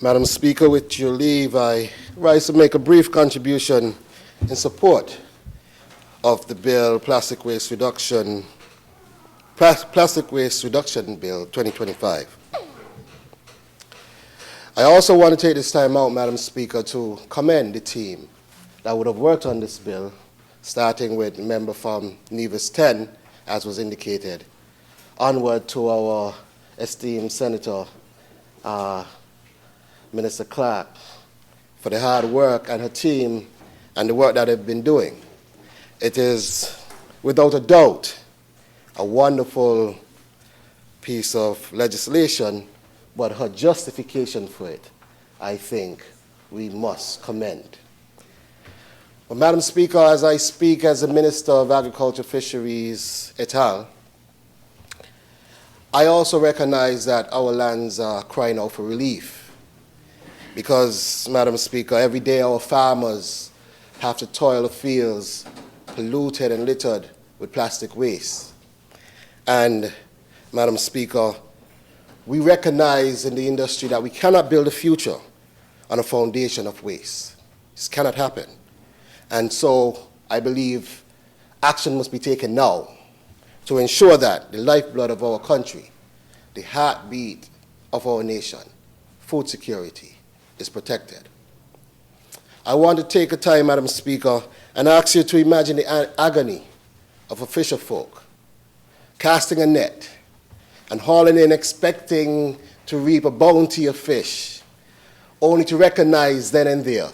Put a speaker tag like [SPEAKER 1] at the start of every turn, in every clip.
[SPEAKER 1] Madam Speaker, with your leave, I rise to make a brief contribution in support of the bill, Plastic Waste Reduction Bill 2025. I also want to take this time out, Madam Speaker, to commend the team that would have worked on this bill, starting with the member from Nevis 10, as was indicated, onward to our esteemed Senator, Minister Clark, for the hard work and her team and the work that they've been doing. It is, without a doubt, a wonderful piece of legislation, but her justification for it, I think, we must commend. But Madam Speaker, as I speak as a Minister of Agriculture, Fisheries, et al., I also recognize that our lands are crying out for relief. Because, Madam Speaker, every day our farmers have to toil the fields polluted and littered with plastic waste. And, Madam Speaker, we recognize in the industry that we cannot build a future on a foundation of waste. This cannot happen. And so I believe action must be taken now to ensure that the lifeblood of our country, the heartbeat of our nation, food security, is protected. I want to take a time, Madam Speaker, and ask you to imagine the agony of a fisher folk casting a net and hauling in expecting to reap a bounty of fish, only to recognize then and there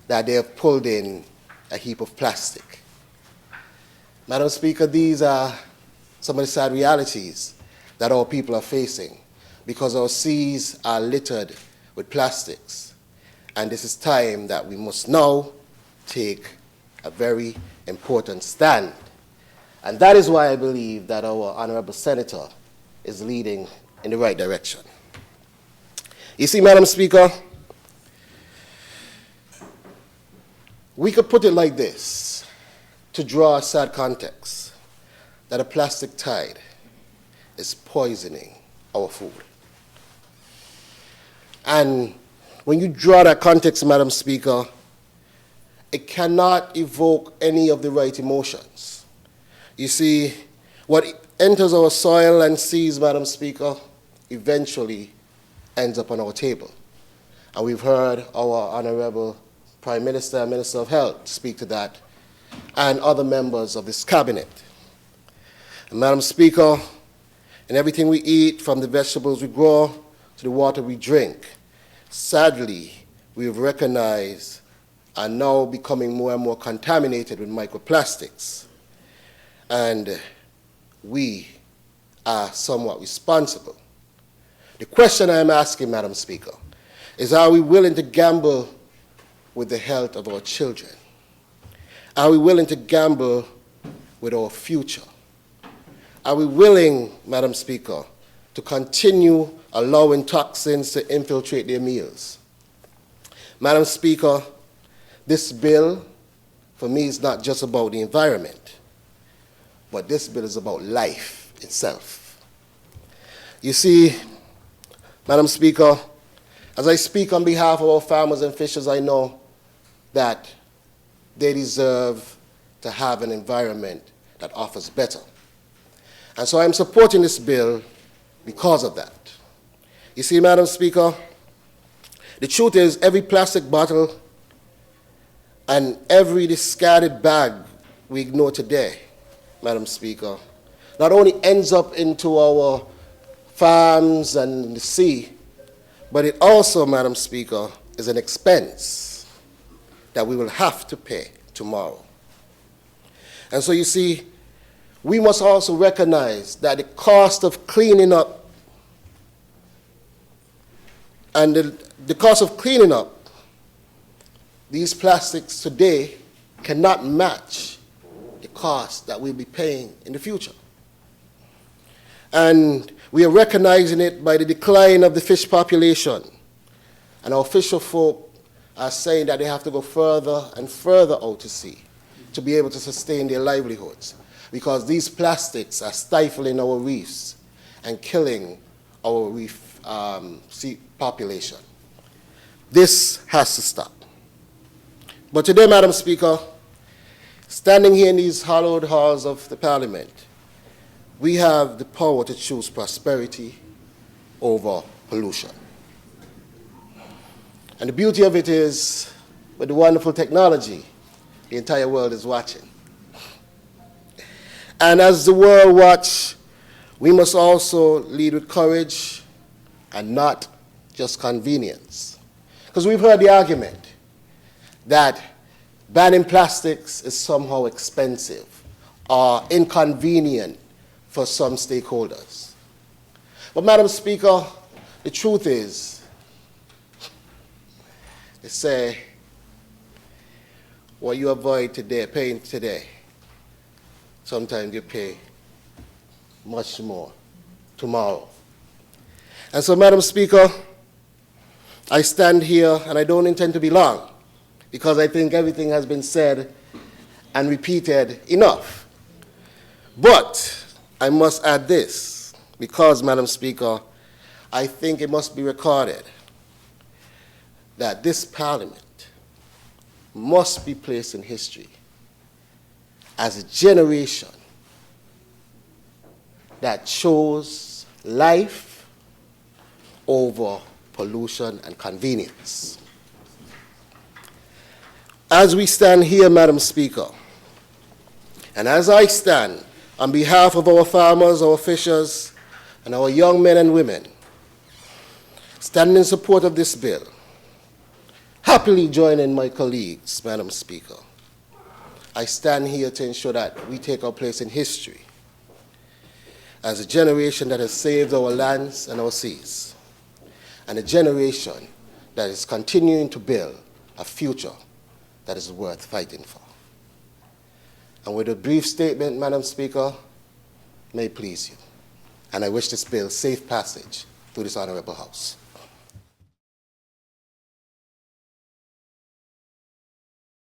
[SPEAKER 1] that they have pulled in a heap of plastic. Madam Speaker, these are some of the sad realities that our people are facing because our seas are littered with plastics. And this is time that we must now take a very important stand. And that is why I believe that our Honorable Senator is leading in the right direction. You see, Madam Speaker, we could put it like this to draw a sad context, that a plastic tide is poisoning our food. And when you draw that context, Madam Speaker, it cannot evoke any of the right emotions. You see, what enters our soil and seas, Madam Speaker, eventually ends up on our table. And we've heard our Honorable Prime Minister and Minister of Health speak to that, and other members of this cabinet. And Madam Speaker, in everything we eat, from the vegetables we grow to the water we drink, sadly, we have recognized are now becoming more and more contaminated with microplastics. And we are somewhat responsible. The question I am asking, Madam Speaker, is are we willing to gamble with the health of our children? Are we willing to gamble with our future? Are we willing, Madam Speaker, to continue allowing toxins to infiltrate their meals? Madam Speaker, this bill, for me, is not just about the environment, but this bill is about life itself. You see, Madam Speaker, as I speak on behalf of our farmers and fishers, I know that they deserve to have an environment that offers better. And so I'm supporting this bill because of that. You see, Madam Speaker, the truth is every plastic bottle and every discarded bag we ignore today, Madam Speaker, not only ends up into our farms and the sea, but it also, Madam Speaker, is an expense that we will have to pay tomorrow. And so you see, we must also recognize that the cost of cleaning up and the cost of cleaning up these plastics today cannot match the cost that we'll be paying in the future. And we are recognizing it by the decline of the fish population. And our fisher folk are saying that they have to go further and further out to sea to be able to sustain their livelihoods, because these plastics are stifling our reefs and killing our reef sea population. This has to stop. But today, Madam Speaker, standing here in these hallowed halls of the Parliament, we have the power to choose prosperity over pollution. And the beauty of it is, with the wonderful technology, the entire world is watching. And as the world watch, we must also lead with courage and not just convenience. Because we've heard the argument that banning plastics is somehow expensive or inconvenient for some stakeholders. But Madam Speaker, the truth is, they say, what you avoid today, paying today, sometimes you pay much more tomorrow. And so, Madam Speaker, I stand here, and I don't intend to be long, because I think everything has been said and repeated enough. But I must add this, because, Madam Speaker, I think it must be recorded that this Parliament must be placed in history as a generation that chose life over pollution and convenience. As we stand here, Madam Speaker, and as I stand on behalf of our farmers, our fishers, and our young men and women, standing in support of this bill, happily joining my colleagues, Madam Speaker, I stand here to ensure that we take our place in history as a generation that has saved our lands and our seas, and a generation that is continuing to build a future that is worth fighting for. And with a brief statement, Madam Speaker, may it please you, and I wish this bill safe passage through this honorable House.